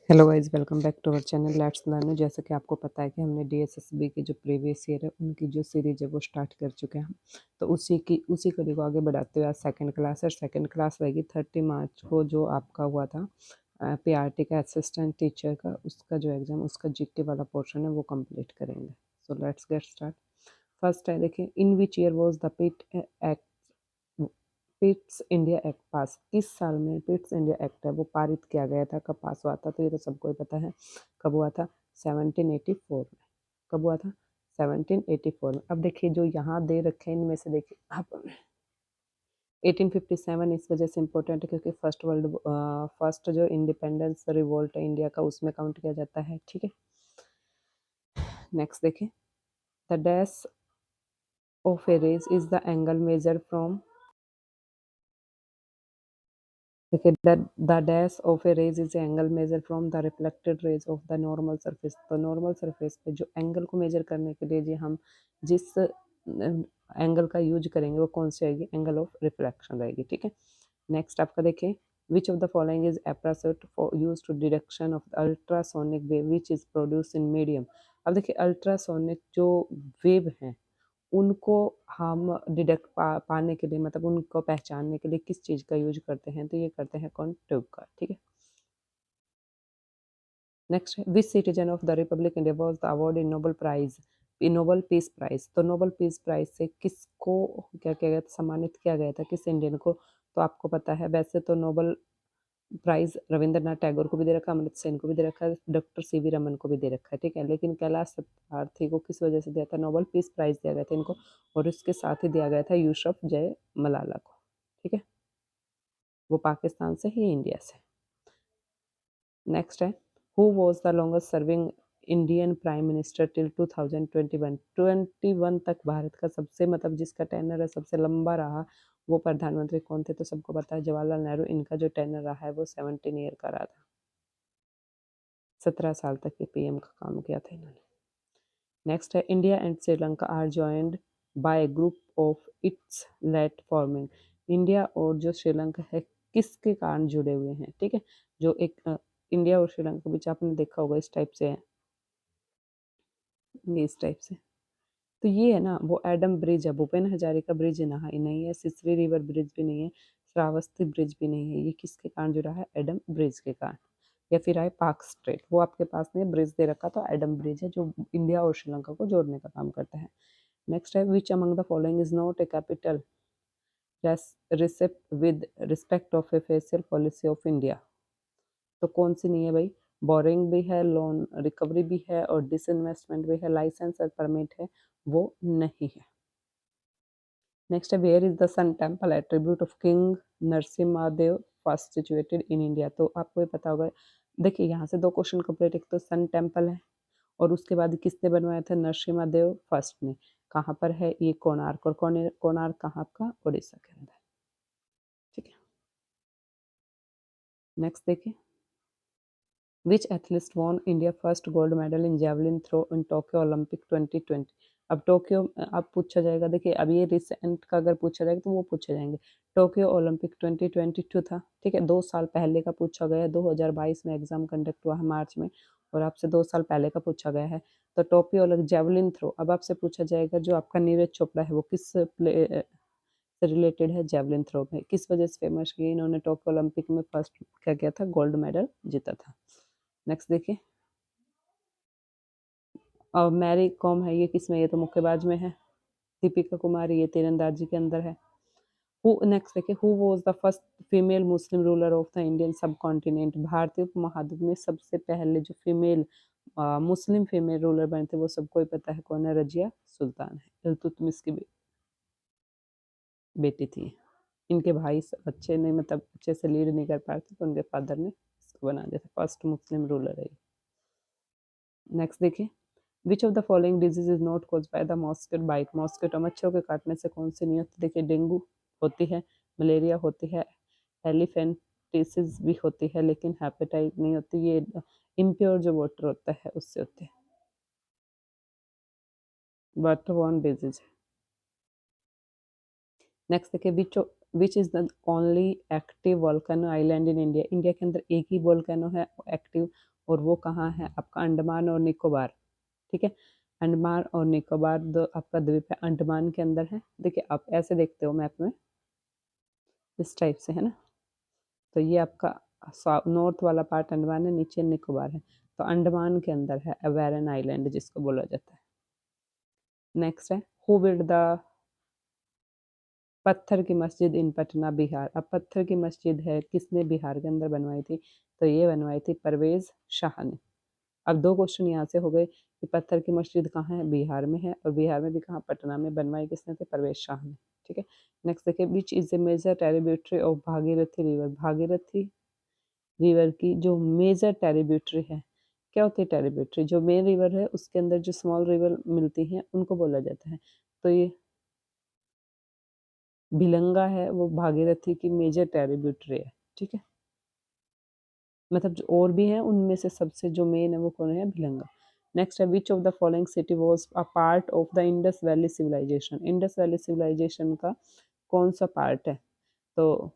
Hello guys, welcome back to our channel let's learn. जैसा कि आपको पता है कि हमने डीएसएसबी के जो प्रीवियस ईयर है उनकी जो सीरीज है वो स्टार्ट कर चुके हैं हम। तो उसी कड़ी को आगे बढ़ाते हुए आज सेकंड क्लास है। सेकंड क्लास रहेगी 30 मार्च को, जो आपका हुआ था पीआरटी का असिस्टेंट टीचर का, उसका जो एग्जाम, उसका जीके वाला पोर्शन है वो कंप्लीट करेंगे। So let's get start. First है, देखिए, in which year was the Pitt act Pitt's India act pass? किस साल में पिट्स इंडिया एक्ट है वो पारित किया गया था? कब पास हुआ था? तो ये तो सबको ही पता है कब हुआ था। 1784 में। कब हुआ था? 1784 में। अब देखिए जो यहाँ दे रखे हैं इनमें से देखिए आप 1857 इस वजह से इम्पोर्टेंट है क्योंकि फर्स्ट जो इंडिपेंडेंस रिवोल्ट है इंडिया का उसमें काउंट किया जाता है। ठीक है, नेक्स्ट देखिए, the dash of a rays is the angle measure from. देखिए, the dash of a rays is angle measure from the reflected rays of the normal surface. तो नॉर्मल सरफेस पे जो एंगल को मेजर करने के लिए जी हम जिस एंगल का यूज करेंगे वो कौन सी आएगी? एंगल ऑफ रिफ्लेक्शन रहेगी। ठीक है, नेक्स्ट आपका देखिए, which of the following is apparatus for use to detection of ultrasonic wave which is produce in medium. अब देखिए अल्ट्रासोनिक जो वेव है उनको हम पाने के लिए, मतलब उनको पहचानने के लिए किस चीज़ का यूज करते हैं? तो ये करते हैं कौन? ट्यूब का। ठीक है, नेक्स्ट है, which citizen of the republic India was the award in Nobel prize, in Nobel peace prize. तो नोबल पीस प्राइज से किसको क्या किया गया था? सम्मानित किया गया था किस इंडियन को? तो आपको पता है वैसे तो नोबल प्राइज रविंद्रनाथ टैगोर को भी दे रखा है, अमृत सेन को भी दे रखा है, डॉक्टर सीवी रमन को भी दे रखा है। ठीक है, लेकिन कैलाश सत्यार्थी को किस वजह से दिया था? नोबल पीस प्राइज दिया गया था इनको, और इसके साथ ही दिया गया था यूसुफ जय मलाला को। ठीक है, वो पाकिस्तान से ही इंडिया से। नेक्स्ट है, who was the longest serving Indian prime minister till 2021। 21 तक भारत का सबसे, मतलब जिसका टेनर है सबसे लंबा रहा, वो प्रधानमंत्री कौन थे? तो सबको पता है जवाहरलाल नेहरू। इनका जो टेनर रहा है वो 17 ईयर का रहा था। 17 साल तक के पीएम का काम किया था इन्होंने। नेक्स्ट है, India and Sri Lanka are joined by group of islets forming. India और जो श्रीलंका है किसके कारण जुड़े हुए हैं? ठीक है, जो एक इंडिया और श्रीलंका के बीच आपने देखा होगा इस टाइप से है, ये इस टाइप से। तो ये है ना वो एडम ब्रिज है, भूपेन हजारिका ब्रिज नहीं है, सिसरी रिवर ब्रिज भी नहीं है, श्रावस्ती ब्रिज भी नहीं है। ये किसके कारण जुड़ा है? एडम ब्रिज के कारण। या फिर आए पार्क स्ट्रेट, वो आपके पास में ब्रिज दे रखा, तो एडम ब्रिज है जो इंडिया और श्रीलंका को जोड़ने का काम करता है। नेक्स्ट है, which among the following is not A capital receipt with respect of A facial policy of India. तो कौन सी नहीं है भाई? बोरिंग भी है, लोन रिकवरी भी है, और डिसइन्वेस्टमेंट भी है, लाइसेंस और परमिट है, वो नहीं है। नेक्स्ट है, where is the sun temple attribute of king Narasimha Deva first situated in India. तो आपको ये पता होगा। देखिए यहाँ से दो क्वेश्चन कंप्लीट, एक तो सन टेम्पल है और उसके बाद किसने बनवाया था? नरसिम्हा देव फर्स्ट ने। कहाँ पर है ये? कोणार्क। और कोणार्क कहाँ का? उड़ीसा के अंदर। ठीक है, नेक्स्ट देखिए, which athlete won India first gold medal in javelin throw in Tokyo Olympic 2020। अब टोक्यो अब पूछा जाएगा, देखिए अब ये रिसेंट का अगर पूछा जाएगा तो वो पूछे जाएंगे। टोक्यो ओलंपिक 2022 था, ठीक है, 2 साल पहले का पूछा गया है। 2022 में एग्जाम कंडक्ट हुआ है मार्च में, और आपसे 2 साल पहले का पूछा गया है। तो टोक्यो ओलंपिक जेवलिन थ्रो, अब आपसे पूछा जाएगा जो आपका नीरज चोपड़ा है वो किस प्ले से रिलेटेड है? जेवलिन थ्रो में। किस वजह से फेमस है? इन्होंने टोक्यो ओलंपिक में फर्स्ट क्या किया था? गोल्ड मेडल जीता था। नेक्स्ट देखिए, और मैरी कॉम है, ये किस में? ये तो मुक्केबाज में है। दीपिका कुमारी ये तीरंदाजी के अंदर है। हु नेक्स्ट देखिए, who was the first female Muslim ruler of the Indian सब कॉन्टिनेंट। भारतीय उपमहाद्वीप में सबसे पहले जो फीमेल मुस्लिम फीमेल रूलर बने थे वो सबको ही पता है कौन है? रजिया सुल्तान है, इल्तुतमिश की बेटी थी। इनके भाई अच्छे नहीं, मतलब अच्छे से लीड नहीं कर पाए थे, तो उनके फादर ने इसको बना दिया था। फर्स्ट मुस्लिम रूलर है। नेक्स्ट देखिए, which of the following disease is not cause by the mosquito bite. Mosquito मच्छरों के काटने से कौन सी नहीं होती? देखिए, डेंगू होती है, मलेरिया होती है, एलिफेंटिसिस भी होती है, लेकिन हेपेटाइट नहीं होती। ये इम्प्योर जो वाटर होता है उससे होते हैं। Water borne disease. नेक्स्ट देखिए, which is the only active volcano island in India, India के अंदर एक ही वोल्केनो है एक्टिव, और वो कहाँ है आपका अंडमान और निकोबार। ठीक है, अंडमान और निकोबार दो आपका द्वीप है, अंडमान के अंदर है। देखिए आप ऐसे देखते हो मैप में इस टाइप से, है ना। तो ये आपका नॉर्थ वाला पार्ट अंडमान है, नीचे निकोबार है, तो अंडमान के अंदर है अवेरन आइलैंड जिसको बोला जाता है। नेक्स्ट है हु बिल्ड द पत्थर की मस्जिद इन पटना बिहार। अब पत्थर की मस्जिद है, किसने बिहार के अंदर बनवाई थी, तो ये बनवाई थी परवेज शाह ने। अब दो क्वेश्चन यहाँ से हो गए कि पत्थर की मस्जिद कहाँ है, बिहार में है, और बिहार में भी कहाँ, पटना में। बनवाई किसने थे, परवेज शाह ने। ठीक है, नेक्स्ट देखिए which is a major tributary of Bhagirathi river. Bhagirathi river की जो मेजर ट्रिब्यूटरी है, क्या होती है ट्रिब्यूटरी, जो मेन रिवर है उसके अंदर जो स्मॉल रिवर मिलती हैं उनको बोला जाता है। तो ये भिलंगा है, वो भागीरथी की मेजर ट्रिब्यूटरी है। ठीक है, मतलब जो और भी हैं उनमें से सबसे जो मेन है वो कौन है, भिलंगा। नेक्स्ट है which of the following city was a part of the Indus valley civilisation. Indus valley civilisation का कौन सा पार्ट है, तो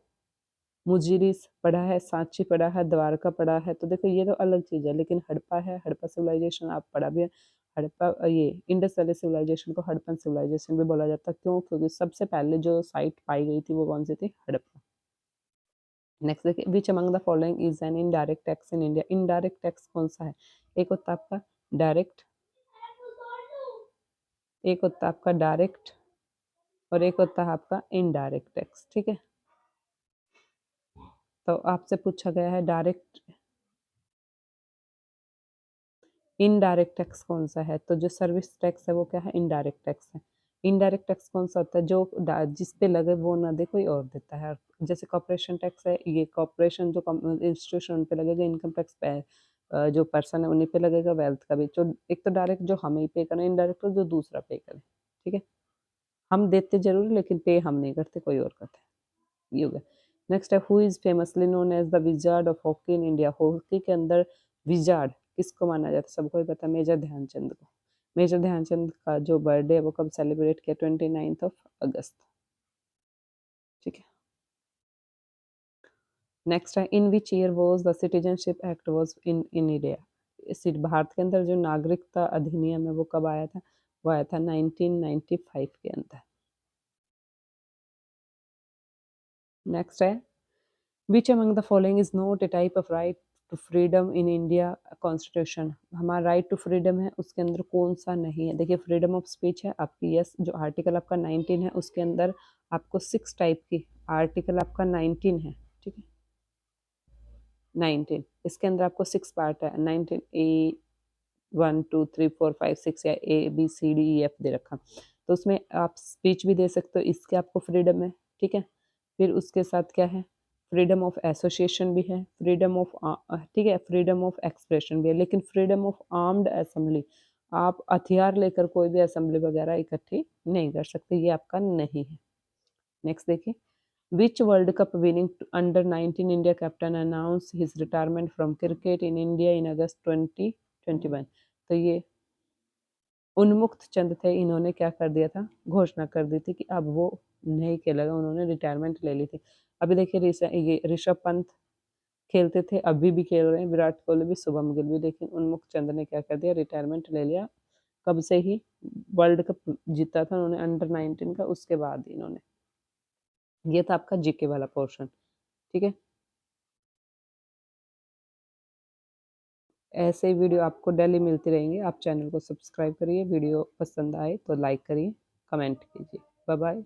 मुजिरिस पढ़ा है, सांची पढ़ा है, द्वारका पढ़ा है। तो देखो ये तो अलग चीज़ है, लेकिन हड़प्पा है, हड़प्पा सिविलाइजेशन आप पढ़ा भी है। हड़प्पा ये इंडस वैली सिविलाइजेशन को हड़प्पन सिविलाइजेशन भी बोला जाता है। क्यों, क्योंकि सबसे पहले जो साइट पाई गई थी वो कौन सी थी, हड़प्पा। नेक्स्ट देखिए विच among the following is an indirect tax in India. Indirect tax कौन सा है, एक होता है आपका डायरेक्ट, एक होता है आपका डायरेक्ट, और एक होता है आपका इनडायरेक्ट टैक्स। ठीक है, तो आपसे पूछा गया है डायरेक्ट, इनडायरेक्ट टैक्स कौन सा है, तो जो सर्विस टैक्स है वो क्या है, इनडायरेक्ट टैक्स है। इनडायरेक्ट टैक्स कौन सा होता है, जो जिस पे लगे वो ना दे कोई और देता है। जैसे कॉर्पोरेशन टैक्स है, ये कॉर्पोरेशन जो इंस्टीट्यूशन पे लगेगा, इनकम टैक्स पे जो पर्सन है उन्हीं पे लगेगा, वेल्थ का भी। जो एक तो डायरेक्ट जो हमें ही पे करें, इनडायरेक्ट जो दूसरा पे करे। ठीक है, हम देते जरूर लेकिन पे हम नहीं करते, कोई और करता है। ये हो गया। नेक्स्ट है who is famously known as the wizard of hockey in India. Hockey के अंदर विजार्ड किसको माना जाता है, सबको ही पता है, मेजर ध्यानचंद को। मेजर ध्यानचंद का जो बर्थडे है वो कब सेलिब्रेट किया, 29 अगस्त। ठीक है, नेक्स्ट है in which year was the citizenship act was in India. इस भारत के अंदर जो नागरिकता अधिनियम है वो कब आया था, वो आया था 1995 के अंदर। नेक्स्ट है which among the following is not a type of right to freedom in India constitution. हमारा राइट टू फ्रीडम है उसके अंदर कौन सा नहीं है, देखिए फ्रीडम ऑफ स्पीच है आपकी, यस, जो आर्टिकल आपका 19 है उसके अंदर आपको 6 टाइप की, आर्टिकल आपका 19 है। ठीक है, 19 इसके अंदर आपको 6 पार्ट है, 19 ए 1 2 3 4 5 6 या ABCDEF दे रखा, तो उसमें आप स्पीच भी दे सकते हो, इसके आपको फ्रीडम है। ठीक है, फिर उसके साथ क्या है, फ्रीडम ऑफ एसोसिएशन भी है, फ्रीडम ऑफ, ठीक है, फ्रीडम ऑफ एक्सप्रेशन भी है, लेकिन फ्रीडम ऑफ आर्म्ड असेंबली, आप हथियार लेकर कोई भी असेंबली वगैरह इकट्ठी नहीं कर सकते, ये आपका नहीं है। नेक्स्ट देखिए which world cup winning under 19 India captain announce his retirement from cricket in India in August 2021। तो ये उन्मुक्त चंद थे, इन्होंने क्या कर दिया था, घोषणा कर दी थी कि अब वो नहीं खेलेगा, उन्होंने रिटायरमेंट ले ली थी। अभी देखिए ये ऋषभ पंत खेलते थे, अभी भी खेल रहे हैं, विराट कोहली भी, शुभम गिल भी, लेकिन उन्मुक्त चंद ने क्या कर दिया, रिटायरमेंट ले लिया। कब से ही वर्ल्ड कप जीता था उन्होंने अंडर 19 का, उसके बाद ही इन्होंने। ये था आपका जीके वाला पोर्शन। ठीक है, ऐसे ही वीडियो आपको डेली मिलती रहेंगी, आप चैनल को सब्सक्राइब करिए, वीडियो पसंद आए तो लाइक करिए, कमेंट कीजिए। Bye bye.